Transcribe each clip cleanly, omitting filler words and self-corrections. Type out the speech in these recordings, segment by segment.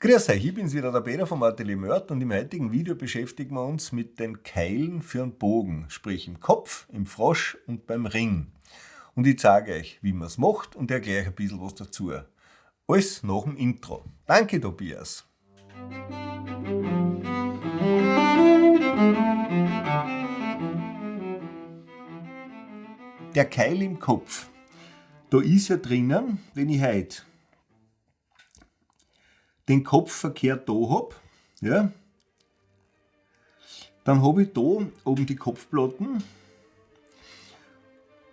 Grüß euch, ich bin's wieder, der Peter vom Atelier Mörd, und im heutigen Video beschäftigen wir uns mit den Keilen für einen Bogen, sprich im Kopf, im Frosch und beim Ring. Und ich zeige euch, wie man es macht, und erkläre euch ein bisschen was dazu. Alles nach dem Intro. Danke, Tobias. Der Keil im Kopf. Da ist ja drinnen, wenn ich heute den Kopf verkehrt da habe, ja, dann habe ich da oben die Kopfplatten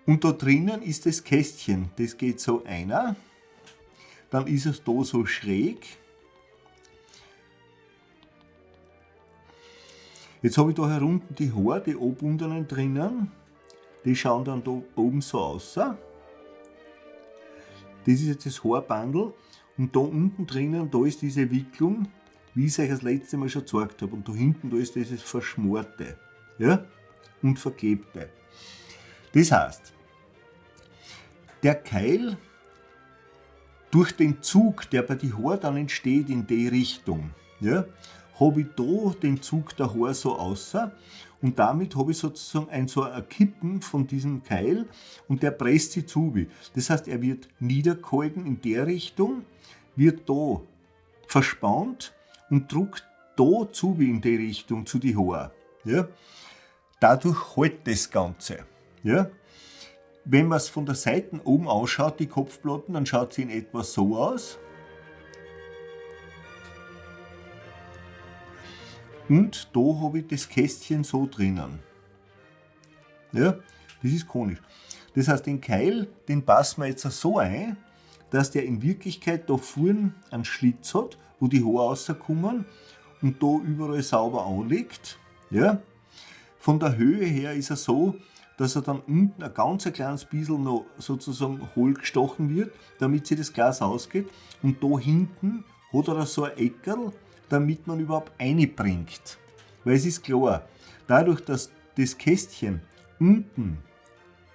und da drinnen ist das Kästchen. Das geht so einer, dann ist es da so schräg. Jetzt habe ich da herunten die Haare, die abundenen drinnen, die schauen dann da oben so aus. Das ist jetzt das Haarbandel. Und da unten drinnen, da ist diese Wicklung, wie ich es euch das letzte Mal schon gezeigt habe. Und da hinten, da ist dieses Verschmorte, ja, und Verklebte. Das heißt, der Keil, durch den Zug, der bei den Haaren dann entsteht in die Richtung, ja, habe ich da den Zug der Haare so außer, und damit habe ich sozusagen so ein Kippen von diesem Keil und der presst sich zu. Das heißt, er wird niedergehalten in der Richtung, wird da verspannt und drückt da zu in die Richtung, zu die Haare. Ja? Dadurch hält das Ganze. Ja? Wenn man es von der Seite oben ausschaut, die Kopfplatten, dann schaut sie in etwa so aus. Und da habe ich das Kästchen so drinnen. Ja, das ist konisch. Das heißt, den Keil, den passen wir jetzt so ein, dass der in Wirklichkeit da vorne einen Schlitz hat, wo die Haare rauskommen und da überall sauber anliegt. Ja. Von der Höhe her ist er so, dass er dann unten ein ganz kleines bisschen noch sozusagen hohl gestochen wird, damit sich das Glas ausgeht. Und da hinten hat er so ein Eckerl, damit man überhaupt reinbringt. Weil es ist klar, dadurch, dass das Kästchen unten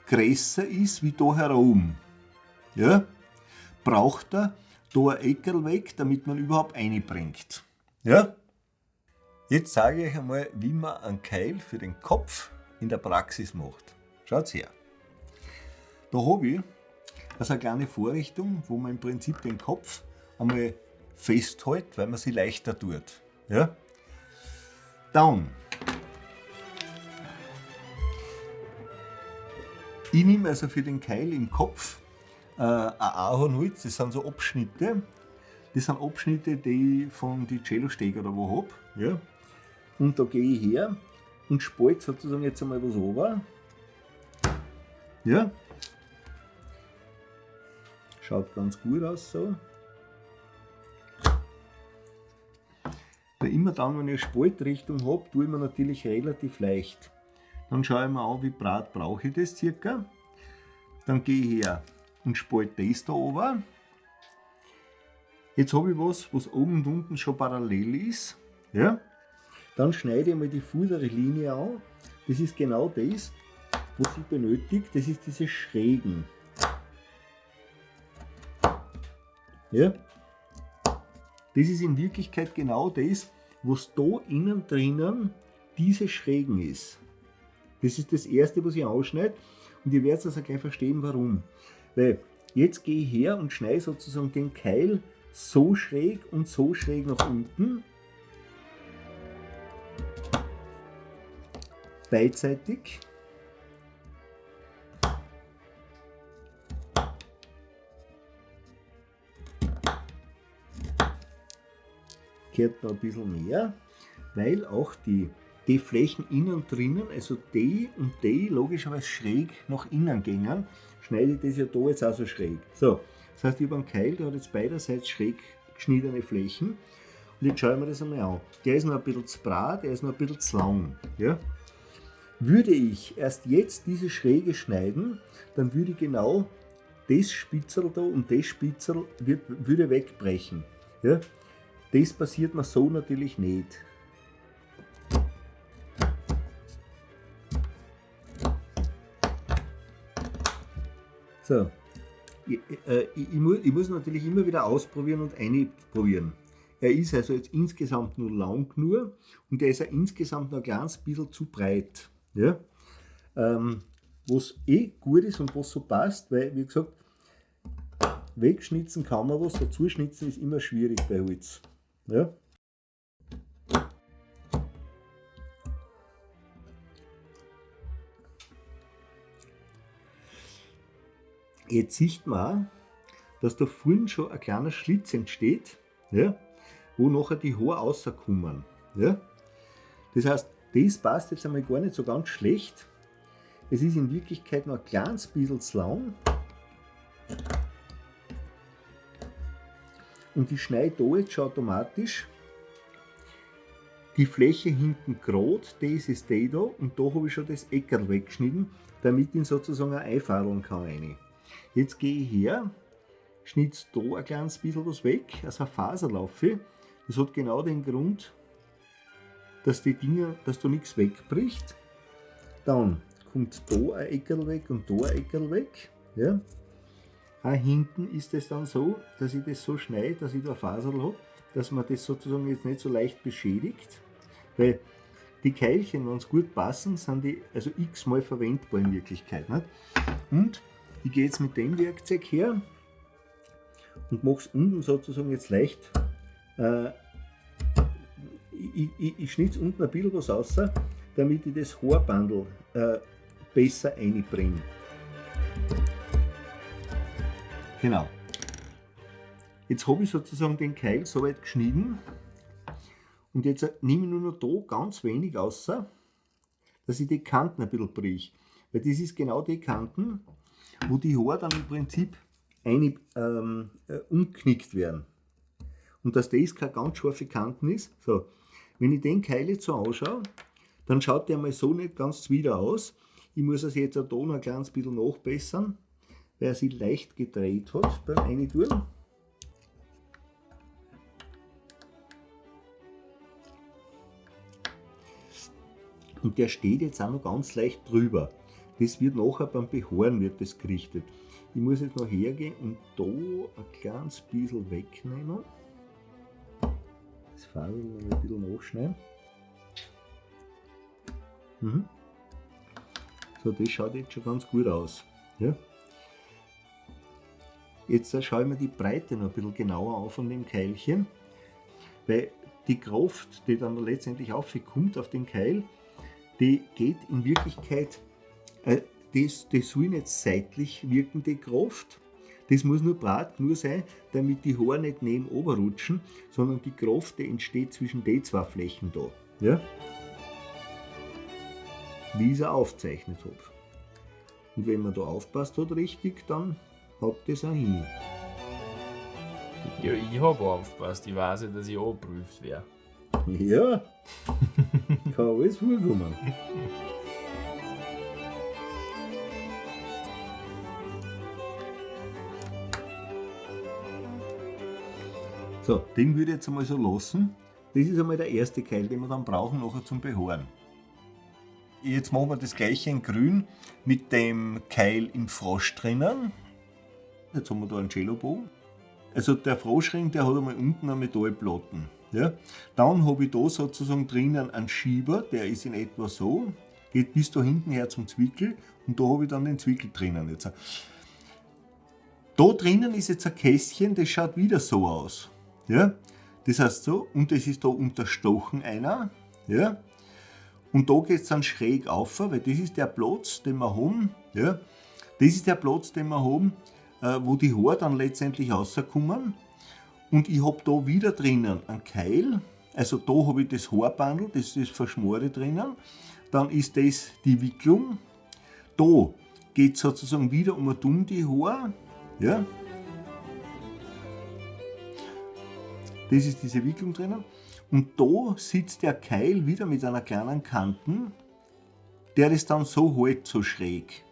größer ist wie da herum, ja, braucht er da ein Eckerl weg, damit man überhaupt reinbringt. Ja? Jetzt sage ich euch einmal, wie man einen Keil für den Kopf in der Praxis macht. Schaut her. Da habe ich also eine kleine Vorrichtung, wo man im Prinzip den Kopf einmal festhält, weil man sie leichter tut. Ja? Dann. Ich nehme also für den Keil im Kopf ein Ahornholz, das sind so Abschnitte. Das sind Abschnitte, die ich von den Cello-Stegen oder wo habe. Ja? Und da gehe ich her und spalte sozusagen jetzt einmal was runter. Ja? Schaut ganz gut aus so. Immer dann, wenn ich eine Spaltrichtung habe, tue ich mir natürlich relativ leicht. Dann schaue ich mir an, wie breit brauche ich das circa. Dann gehe ich her und spalte das da oben. Jetzt habe ich was oben und unten schon parallel ist. Ja? Dann schneide ich mal die vordere Linie an. Das ist genau das, was ich benötige. Das ist diese Schrägen. Ja? Das ist in Wirklichkeit genau das, was da innen drinnen diese Schrägen ist. Das ist das erste, was ich ausschneide, und ihr werdet also gleich verstehen, warum. Weil jetzt gehe ich her und schneide sozusagen den Keil so schräg und so schräg nach unten. Beidseitig. Kehrt da ein bisschen mehr, weil auch die Flächen innen drinnen, also die und die, logischerweise schräg nach innen gingen, schneide ich das ja da jetzt auch so schräg. So, das heißt, ich habe einen Keil, der hat jetzt beiderseits schräg geschnittene Flächen, und jetzt schauen wir das einmal an. Der ist noch ein bisschen zu breit, der ist noch ein bisschen zu lang. Ja? Würde ich erst jetzt diese Schräge schneiden, dann würde ich genau das Spitzel da und das Spitzel würde wegbrechen. Ja? Das passiert mir so natürlich nicht. So, ich muss natürlich immer wieder ausprobieren und einprobieren. Er ist also jetzt insgesamt nur lang nur und er ist ja insgesamt noch ein kleines bisschen zu breit. Ja? Was gut ist und was so passt, weil, wie gesagt, wegschnitzen kann man was, dazu schnitzen ist immer schwierig bei Holz. Ja? Jetzt sieht man auch, dass da vorne schon ein kleiner Schlitz entsteht, ja, wo nachher die Haare rauskommen. Ja. Das heißt, das passt jetzt einmal gar nicht so ganz schlecht. Es ist in Wirklichkeit noch ein kleines bisschen zu lang. Und ich schneide da jetzt schon automatisch die Fläche hinten gerade, das ist die da, und da habe ich schon das Eckerl weggeschnitten, damit ich sozusagen einfadeln kann rein. Jetzt gehe ich her, schnitt da ein kleines bisschen was weg, also eine Faserlaufe. Das hat genau den Grund, dass die Dinger, dass da nichts wegbricht. Dann kommt da ein Eckerl weg und da ein Eckerl weg. Ja. Auch hinten ist es dann so, dass ich das so schneide, dass ich da Faserl habe, dass man das sozusagen jetzt nicht so leicht beschädigt. Weil die Keilchen, wenn sie gut passen, sind die also x-mal verwendbar in Wirklichkeit. Nicht? Und ich gehe jetzt mit dem Werkzeug her und mache es unten sozusagen jetzt leicht. Ich schnitte unten ein bisschen was raus, damit ich das Haarbandel besser einbringe. Genau. Jetzt habe ich sozusagen den Keil so weit geschnitten und jetzt nehme ich nur noch da ganz wenig raus, dass ich die Kanten ein bisschen brich. Weil das ist genau die Kanten, wo die Haare dann im Prinzip umknickt werden. Und dass das keine ganz scharfe Kanten ist. So, wenn ich den Keil jetzt so anschaue, dann schaut der mal so nicht ganz zwider aus. Ich muss es jetzt auch da noch ein kleines bisschen nachbessern, weil er sich leicht gedreht hat beim Eintun. Und der steht jetzt auch noch ganz leicht drüber. Das wird nachher beim Behaaren wird das gerichtet. Ich muss jetzt noch hergehen und da ein kleines bisschen wegnehmen. Das Faserl noch ein bisschen nachschneiden. So, das schaut jetzt schon ganz gut aus. Ja. Jetzt schaue ich mir die Breite noch ein bisschen genauer an von dem Keilchen, weil die Kraft, die dann letztendlich aufkommt auf den Keil, die geht in Wirklichkeit, das soll nicht seitlich wirkende Kraft, das muss nur breit genug sein, damit die Haare nicht neben oben rutschen, sondern die Kraft, die entsteht zwischen den zwei Flächen da. Ja? Wie ich es auch aufgezeichnet habe. Und wenn man da aufpasst hat richtig, dann hat das auch hin. Ja, ich habe aufgepasst, ich weiß ja, dass ich angeprüft werde. Ja, kann alles vorkommen. So, den würde ich jetzt einmal so lassen. Das ist einmal der erste Keil, den wir dann brauchen nachher zum Behaaren. Jetzt machen wir das gleiche in grün mit dem Keil im Frosch drinnen. Jetzt haben wir da einen Cellobogen. Also der Froschring, der hat einmal unten eine Metallplatten. Ja. Dann habe ich da sozusagen drinnen einen Schieber, der ist in etwa so, geht bis da hinten her zum Zwickel und da habe ich dann den Zwickel drinnen. Jetzt. Da drinnen ist jetzt ein Kästchen, das schaut wieder so aus. Ja. Das heißt so, und das ist da unterstochen einer. Ja. Und da geht es dann schräg auf, weil das ist der Platz, den wir haben. Ja. Das ist der Platz, den wir haben, wo die Haare dann letztendlich rauskommen. Und ich habe da wieder drinnen einen Keil, also da habe ich das Haarbandel, das ist Verschmore drinnen. Dann ist das die Wicklung. Da geht es sozusagen wieder um die Haare. Ja. Das ist diese Wicklung drinnen. Und da sitzt der Keil wieder mit einer kleinen Kanten, der das dann so hält, so schräg.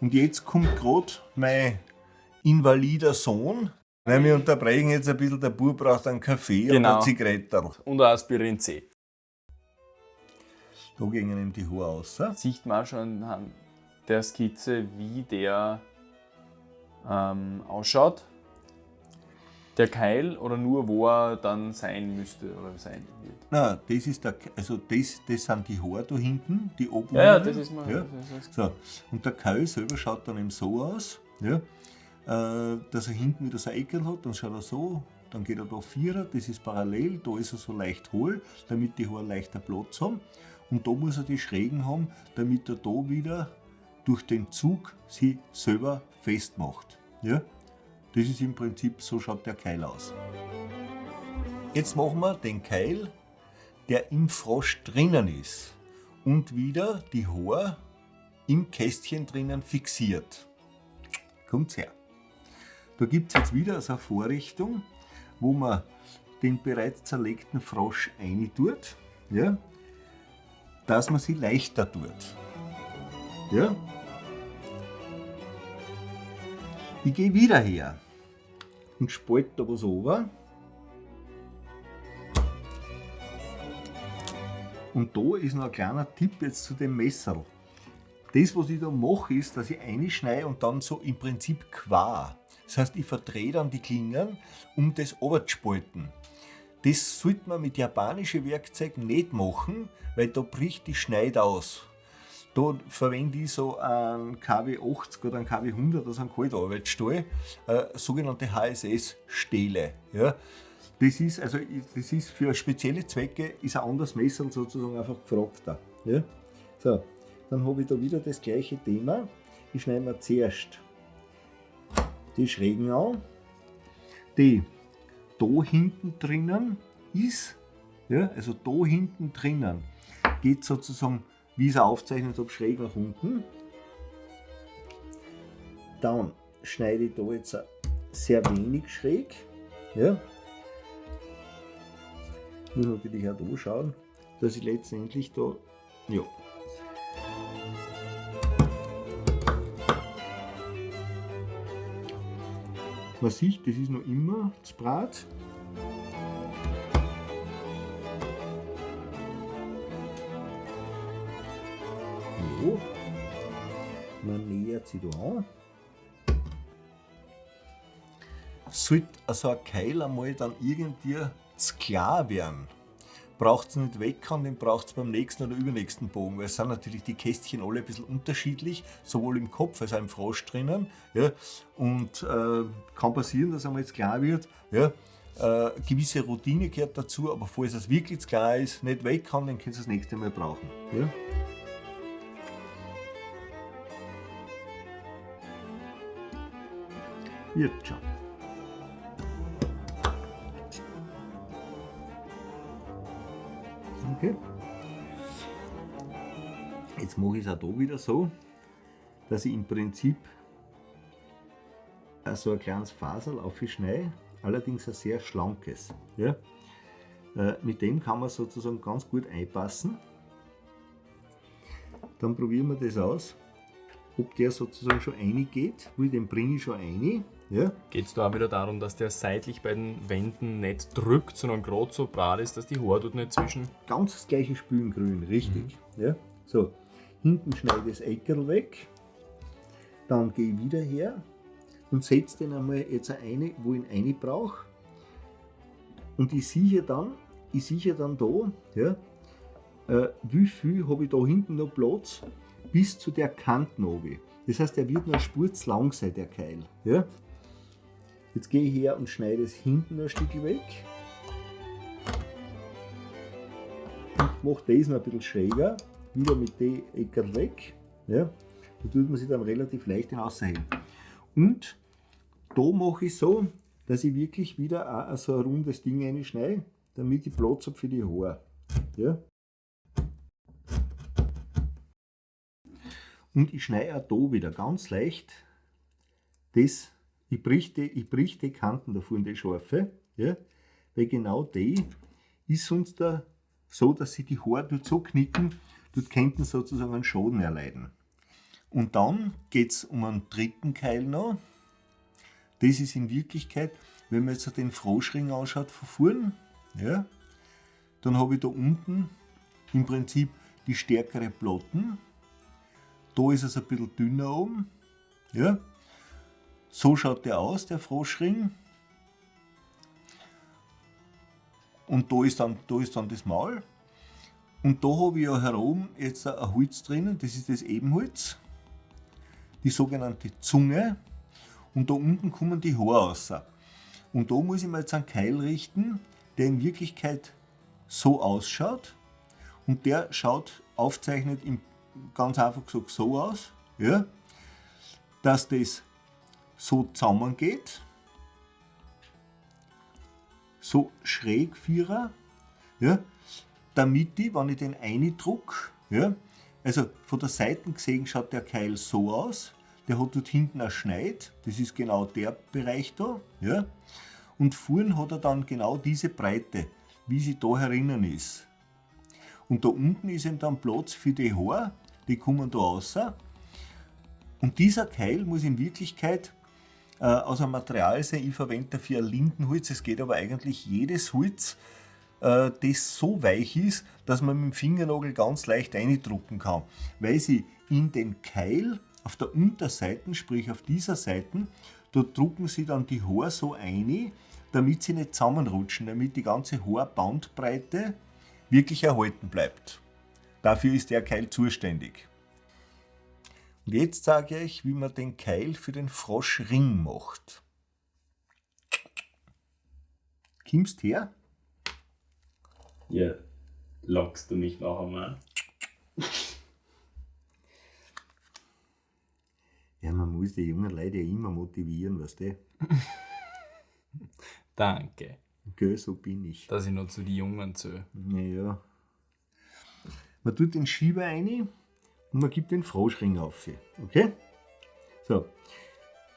Und jetzt kommt gerade mein invalider Sohn. Weil wir unterbrechen jetzt ein bisschen, der Bub braucht einen Kaffee und eine Zigarette. Und ein Aspirin C. Da gehen ihm die Haare raus. Sieht man schon anhand der Skizze, wie der ausschaut. Der Keil oder nur wo er dann sein müsste oder sein wird? Nein, das ist also das sind die Haare da hinten, die oben. Ja, das ist mal. Ja. So. Und der Keil selber schaut dann eben so aus, ja, dass er hinten wieder so ein Eckel hat, dann schaut er so, dann geht er da Vierer, das ist parallel, da ist er so leicht hohl, damit die Haare leichter Platz haben. Und da muss er die Schrägen haben, damit er da wieder durch den Zug sie selber festmacht. Ja? Das ist im Prinzip, so schaut der Keil aus. Jetzt machen wir den Keil, der im Frosch drinnen ist und wieder die Haare im Kästchen drinnen fixiert. Kommt's her. Da gibt es jetzt wieder so eine Vorrichtung, wo man den bereits zerlegten Frosch reintut, ja, dass man sie leichter tut. Ja. Ich gehe wieder her und spalte da was over. Und da ist noch ein kleiner Tipp jetzt zu dem Messerl. Das, was ich da mache, ist, dass ich reinschneide und dann so im Prinzip quer. Das heißt, ich verdrehe dann die Klingen, um das runterzuspalten. Das sollte man mit japanischen Werkzeugen nicht machen, weil da bricht die Schneide aus. Da verwende ich so einen KW 80 oder einen KW 100, also einen Kaltarbeitsstahl, sogenannte HSS-Stähle. Ja. Das ist für spezielle Zwecke ist ein anderes Messer sozusagen einfach gefragter. Ja. So, dann habe ich da wieder das gleiche Thema. Ich schneide mir zuerst die Schrägen an, die da hinten drinnen ist, ja, also da hinten drinnen geht sozusagen, wie ich es aufzeichnet habe, schräg nach unten. Dann schneide ich da jetzt sehr wenig schräg. Ja. Ich muss natürlich auch da schauen, dass ich letztendlich da, ja. Man sieht, das ist noch immer das Brat. So. Man nähert sich da an. Sollte also ein Keil einmal dann irgendwie zu klar werden, braucht es nicht weghauen, den braucht es beim nächsten oder übernächsten Bogen, weil es sind natürlich die Kästchen alle ein bisschen unterschiedlich, sowohl im Kopf als auch im Frosch drinnen. Ja, und kann passieren, dass einmal jetzt klar wird, ja, gewisse Routine gehört dazu, aber falls es wirklich zu klar ist, nicht weghauen, dann könnt ihr das nächste Mal brauchen. Ja. Wird schon. Okay. Jetzt mache ich es auch da wieder so, dass ich im Prinzip so ein kleines Faserl aufschneide, allerdings ein sehr schlankes. Ja? Mit dem kann man sozusagen ganz gut einpassen. Dann probieren wir das aus, ob der sozusagen schon reingeht, weil den bringe ich schon rein. Ja. Geht es da auch wieder darum, dass der seitlich bei den Wänden nicht drückt, sondern gerade so brat ist, dass die Haare dort nicht zwischen... Ganz das gleiche Spülen grün, richtig. Ja. So, hinten schneide ich das Eckerl weg, dann gehe ich wieder her und setze den einmal jetzt eine, wo ich ihn rein brauche. Und ich sehe dann da, ja, wie viel habe ich da hinten noch Platz bis zu der Kante oben. Das heißt, er wird noch eine Spur zu lang sein, der Keil. Ja. Jetzt gehe ich her und schneide es hinten ein Stück weg. Und mache das noch ein bisschen schräger. Wieder mit dem Eckerl weg. Ja. Da tut man sich dann relativ leicht hinausheben. Und da mache ich so, dass ich wirklich wieder auch so ein rundes Ding reinschneide, damit ich Platz habe für die Haare. Ja. Und ich schneide auch da wieder ganz leicht das. Ich brich die Kanten davon, die scharfe, ja, weil genau die ist sonst da so, dass sie die Haare dort so knicken, dort könnten sozusagen einen Schaden erleiden. Und dann geht es um einen dritten Keil noch. Das ist in Wirklichkeit, wenn man jetzt den Froschring anschaut von vorn, ja, dann habe ich da unten im Prinzip die stärkere Platten. Da ist es ein bisschen dünner oben. Ja. So schaut der aus, der Froschring. Und da ist dann das Maul. Und da habe ich ja herum jetzt ein Holz drinnen, das ist das Ebenholz, die sogenannte Zunge. Und da unten kommen die Haare raus. Und da muss ich mir jetzt einen Keil richten, der in Wirklichkeit so ausschaut. Und der schaut aufzeichnet ganz einfach gesagt so aus, ja, dass das so zusammengeht, so schräg vierer, ja, damit ich, wenn ich den eindrucke, ja, also von der Seite gesehen schaut der Keil so aus, der hat dort hinten ein Schneid, das ist genau der Bereich da, ja, und vorn hat er dann genau diese Breite, wie sie da herinnen ist. Und da unten ist eben dann Platz für die Haare, die kommen da raus. Und dieser Keil muss in Wirklichkeit aus einem Material sein, ich verwende dafür ein Lindenholz, es geht aber eigentlich jedes Holz, das so weich ist, dass man mit dem Fingernagel ganz leicht eindrucken kann, weil sie in den Keil auf der Unterseite, sprich auf dieser Seite, da drucken sie dann die Haare so ein, damit sie nicht zusammenrutschen, damit die ganze Haarbandbreite wirklich erhalten bleibt. Dafür ist der Keil zuständig. Und jetzt sage ich euch, wie man den Keil für den Froschring macht. Kommst her? Ja, lockst du mich noch einmal? Ja, man muss die jungen Leute ja immer motivieren, weißt du? Danke, Gell, so bin ich. dass ich noch zu den Jungen zähle. Naja. Man tut den Schieber rein und man gibt den Froschring auf. Okay?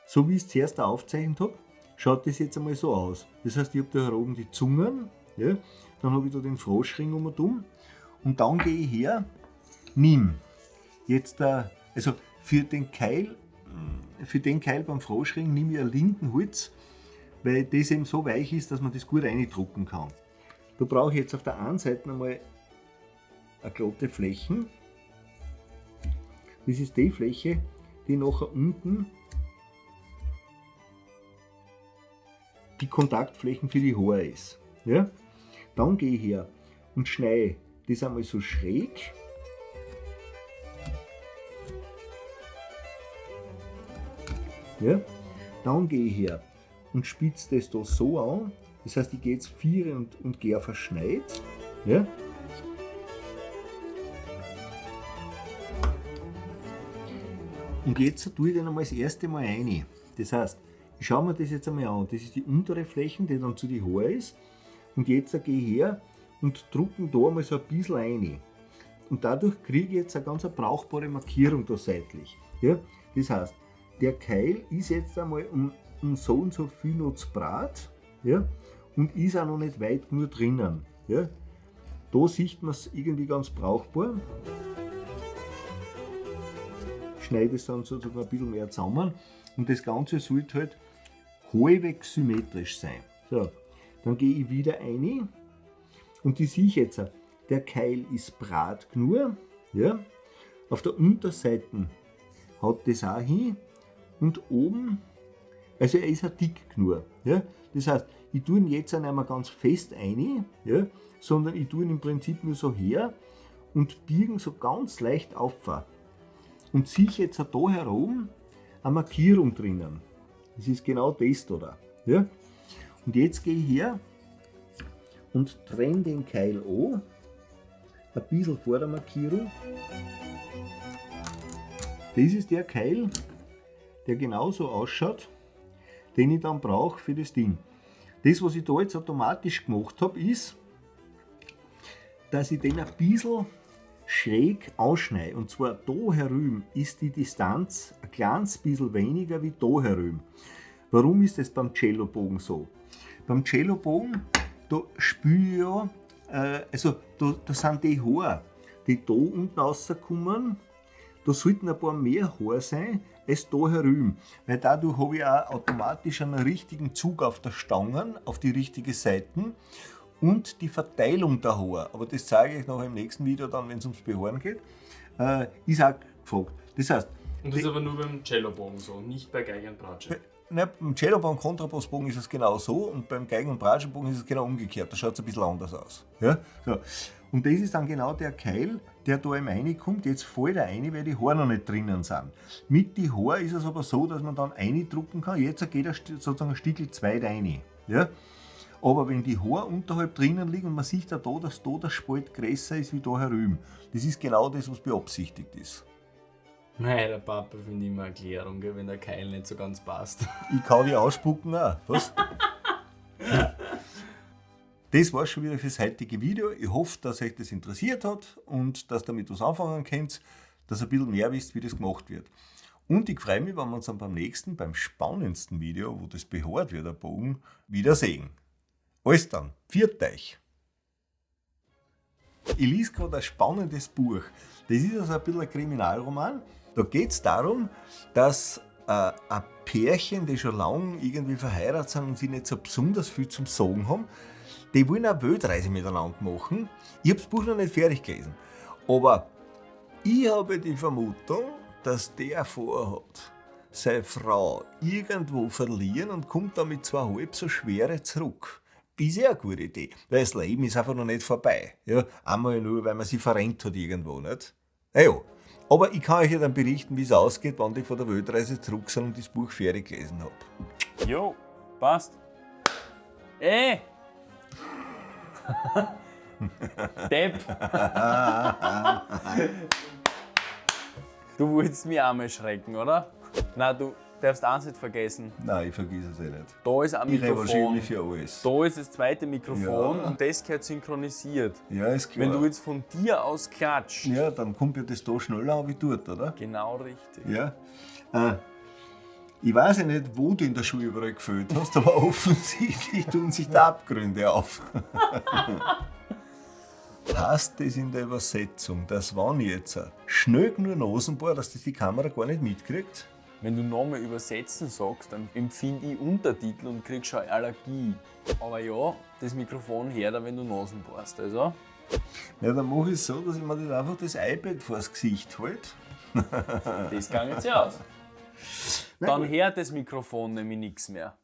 So wie ich es zuerst aufgezeichnet habe, schaut das jetzt einmal so aus. Das heißt, ich habe da hier oben die Zungen, ja, dann habe ich da den Froschring um und dann gehe ich her, nimm jetzt also für den Keil beim Froschring nehme ich ein Lindenholz, weil das eben so weich ist, dass man das gut reindrucken kann. Da brauche ich jetzt auf der einen Seite einmal eine glatte Fläche. Das ist die Fläche, die nachher unten die Kontaktflächen für die Haare ist. Ja? Dann gehe ich her und schneide das einmal so schräg. Ja? Dann gehe ich her und spitze das da so an. Das heißt, ich gehe jetzt 4 und gehe auf ein Schneid. Ja? Und jetzt tue ich den einmal das erste Mal rein. Das heißt, ich schaue mir das jetzt einmal an. Das ist die untere Fläche, die dann zu den Haaren ist. Und jetzt gehe ich her und drücke da einmal so ein bisschen rein. Und dadurch kriege ich jetzt eine ganz brauchbare Markierung da seitlich. Ja? Das heißt, der Keil ist jetzt einmal um so und so viel noch zu breit, ja? Und ist auch noch nicht weit genug drinnen. Ja? Da sieht man es irgendwie ganz brauchbar. Ich schneide es dann sozusagen ein bisschen mehr zusammen und das Ganze sollte halt halbwegs symmetrisch sein. So, dann gehe ich wieder rein und die sehe ich jetzt, der Keil ist breit genug, ja? Auf der Unterseite haut das auch hin und oben, also er ist auch dick genug. Ja? Das heißt, ich tue ihn jetzt nicht mehr ganz fest rein, ja? Sondern ich tue ihn im Prinzip nur so her und biegen so ganz leicht auf. Und sehe ich jetzt da herum eine Markierung drinnen. Das ist genau das da. Ja? Und jetzt gehe ich her und trenne den Keil an, ein bisschen vor der Markierung. Das ist der Keil, der genauso ausschaut, den ich dann brauche für das Ding. Das, was ich da jetzt automatisch gemacht habe, ist, dass ich den ein bisschen schräg ausschneide. Und zwar da herüben ist die Distanz ein kleines bisschen weniger wie da herüben. Warum ist das beim Cellobogen so? Beim Cellobogen, da spüre ich ja, also da sind die Haare, die da unten rauskommen, da sollten ein paar mehr Haare sein als da herüben. Weil dadurch habe ich auch automatisch einen richtigen Zug auf der Stange, auf die richtige Seite und die Verteilung der Haare. Aber das zeige ich euch noch im nächsten Video, dann, wenn es ums Behaaren geht, ist auch gefragt. Das heißt, Und das ist aber nur beim Cellobogen so, nicht bei Geige und Bratsche. Ne, beim Cello, beim Kontrabassbogen ist es genau so und beim Geigen- und Bratschenbogen ist es genau umgekehrt. Da schaut es ein bisschen anders aus. Ja? So. Und das ist dann genau der Keil, der da im reinkommt. Jetzt fällt er rein, weil die Haare noch nicht drinnen sind. Mit den Haaren ist es aber so, dass man dann reindrucken kann. Jetzt geht er sozusagen ein Stückchen zu weit rein. Ja? Aber wenn die Haare unterhalb drinnen liegen und man sieht ja da, dass da der Spalt größer ist wie da herüben, das ist genau das, was beabsichtigt ist. Nein, der Papa findet immer Erklärung, gell, wenn der Keil nicht so ganz passt. Ich kann die ausspucken auch. Was? Das war's schon wieder fürs heutige Video. Ich hoffe, dass euch das interessiert hat und dass ihr damit was anfangen könnt, dass ihr ein bisschen mehr wisst, wie das gemacht wird. Und ich freue mich, wenn wir uns dann beim nächsten, beim spannendsten Video, wo das behaart wird, der Bogen, wiedersehen. Alles dann, pfiat euch! Ich lese gerade ein spannendes Buch. Das ist also ein bisschen ein Kriminalroman. Da geht es darum, dass ein Pärchen, die schon lange irgendwie verheiratet sind und sich nicht so besonders viel zum Sagen haben, die wollen eine Weltreise miteinander machen. Ich habe das Buch noch nicht fertig gelesen. Aber ich habe die Vermutung, dass der vorhat, seine Frau irgendwo verlieren und kommt dann mit 2 halb so schwere zurück. Das ist ja eine gute Idee, weil das Leben ist einfach noch nicht vorbei. Ja, einmal nur, weil man sich verrennt hat irgendwo, nicht? Naja, aber ich kann euch ja dann berichten, wie es ausgeht, wenn die von der Weltreise zurück sind und das Buch fertig gelesen habe. Jo, passt. Depp. Du wolltest mich auch mal schrecken, oder? Nein, du darfst eins nicht vergessen. Nein, ich vergesse es nicht. Da ist ein Ich revanchiere Mikrofon. mich für alles. Da ist das zweite Mikrofon Ja. und das gehört synchronisiert. Ja, ist klar. Wenn du jetzt von dir aus klatscht. Ja, dann kommt ja das da schneller an wie dort, oder? Genau richtig. Ja. Ich weiß ja nicht, wo du in der Schule überall gefällt hast, aber offensichtlich tun sich da Abgründe auf. Heißt das in der Übersetzung, dass wenn ich jetzt schnell nur Nasenbohr, dass das die Kamera gar nicht mitkriegt? Wenn du nochmal übersetzen sagst, dann empfinde ich Untertitel und krieg schon Allergie. Aber ja, das Mikrofon hört, wenn du Nasen bohrst. Also, Ja, dann mache ich es so, dass ich mir dann einfach das iPad vors Gesicht halte. das kann jetzt ja aus. Na Dann gut. hört das Mikrofon nämlich nichts mehr.